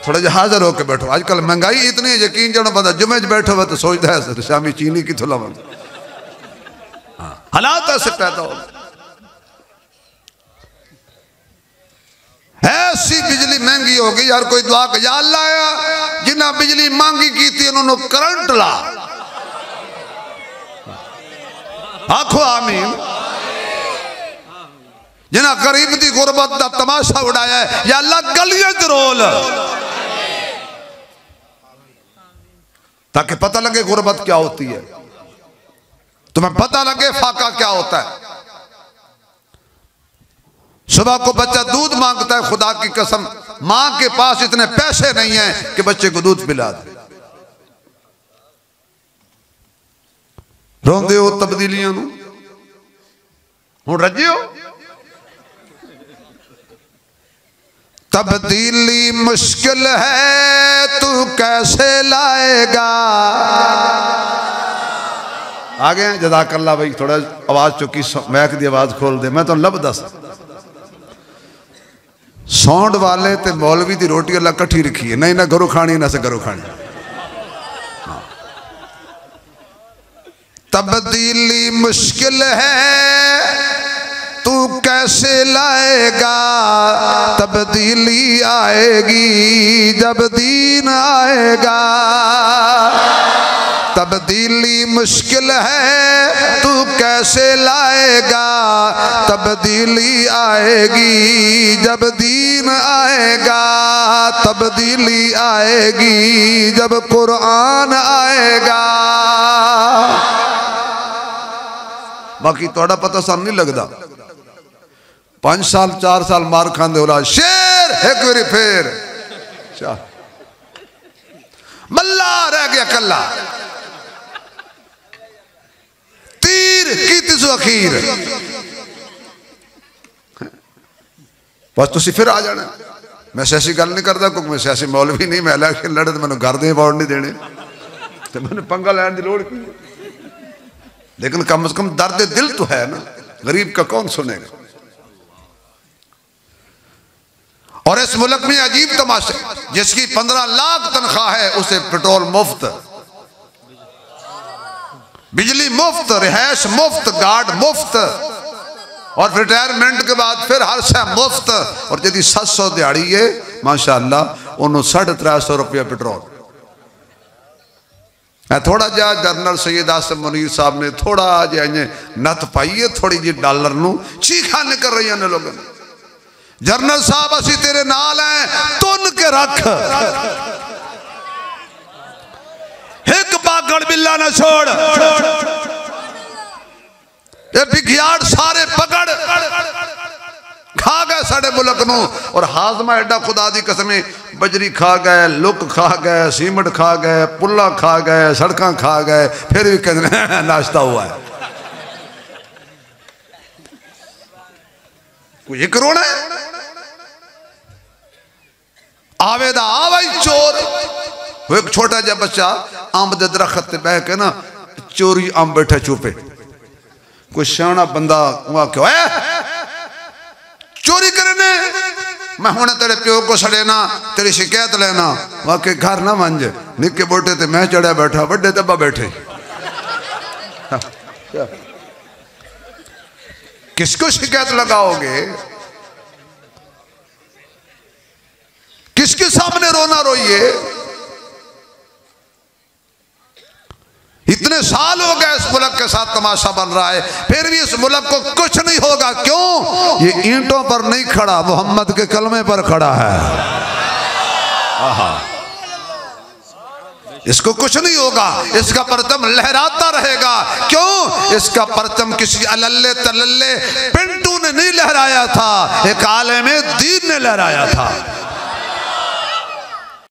थोड़ा जा हाजिर होकर बैठो। आजकल महंगाई इतनी है, यकीन जानो बंदा जुमे च बैठो हुआ तो सोचता है शामी चीनी कितों लावा। हालात ऐसे पैदा हो, ऐसी बिजली महंगी हो गई यार। कोई दुआ कर या अल्लाह जिन्हें बिजली महंगी की थी उन्होंने करंट ला। आखो आमीन। जिन्हें गरीब की गुरबत का तमाशा उड़ाया है या अल्लाह गलियां च रोल, ताकि पता लगे गुरबत क्या होती है, तुम्हें पता लगे फाका क्या होता है। सुबह को बच्चा दूध मांगता है, खुदा की कसम मां के पास इतने पैसे नहीं हैं कि बच्चे को दूध पिला दे। रोंदे हो तब्दीलियां नूं, हुण रजे हो। तब्दीली मुश्किल है तू कैसे लाएगा। आ गए जज़ाकल्लाह भाई, थोड़ा आवाज चुकी मैक दी आवाज खोल दे। मैं तो लब दस सौंड वाले ते मौलवी दी रोटी अल्लाह कट्ठी रखी है, नहीं ना घरों खानी ना से घरों खानी। तब्दीली मुश्किल है तू कैसे लाएगा। तब्दीली आएगी जब दीन आएगा। तब्दीली मुश्किल है तू कैसे लाएगा। तब्दीली आएगी जब दीन आएगा। तब्दीली आएगी जब कुरान आएगा। बाकी थोड़ा पता सन नहीं लगता। 5 साल 4 साल मार खाते हो शेर एक बारी फिर मल्ला रह गया कला। तीर की तिजो अखीर बस तुसी फिर आ जाना। मैं सियासी गल नहीं करता क्योंकि मैं सियासी मौलवी नहीं। मैं इलेक्शन लड़े तो मैंने घर दे अवार्ड नहीं देने, तो मैंने पंगा लैन की लोड़ की। लेकिन कम से कम दर्द दिल तो है ना, गरीब का कौन सुनेगा। और इस मुल्क में अजीब तमाशा, जिसकी 15 लाख तनख्वाह है उसे पेट्रोल मुफ्त, बिजली मुफ्त, रिहायश मुफ्त, गार्ड मुफ्त, और रिटायरमेंट के बाद फिर हर शह मुफ्त। और यदि 700 दिहाड़ी है माशाअल्लाह उन्होंने 350 रुपया पेट्रोल। थोड़ा जा जनरल सैयद आसिम मुनीर साहब ने थोड़ा जा नत पाई है, थोड़ी जी डॉलर नू चीखा निकल रही ने लोगों ने। जनरल साहब असी तेरे नाल हैं, तुन के रख, एक बागड़ बिल्ला ना छोड़। ये बिघियाड़ सारे पकड़ खा गए साढ़े मुल्क नू। और हाजमा एडा खुदा दी कसमें, बजरी खा गए, लुक खा गए, सीमेंट खा गए, पुल्ला खा गए, सड़क खा गए, फिर भी कहते नाश्ता हुआ है। कोई करोना है आवेदा आवाई चोर। वो एक छोटा जा बच्चा अंब दे दरख्त ते बह के ना चोरी अंब बैठा चुपे। कोई सियाना बंदा वहां क्यों है चोरी करने, मैं हूं तेरे प्यो को सड़े ना, तेरी शिकायत लेना। वाकई घर ना मंज, निके बोटे ते मैं चढ़िया बैठा, बड़े तब्बा बैठे। किसको शिकायत लगाओगे, किसके सामने रोना रोइए। इतने साल हो गए इस मुल्क के साथ तमाशा बन रहा है, फिर भी इस मुल्क को कुछ नहीं होगा। क्यों? ये ईंटों पर नहीं खड़ा, मोहम्मद के कलमे पर खड़ा है। इसको कुछ नहीं होगा, इसका परचम लहराता रहेगा। क्यों? इसका परचम किसी अल्ले तल्ले पिंटू ने नहीं लहराया था, एक आलिम दीन ने लहराया था।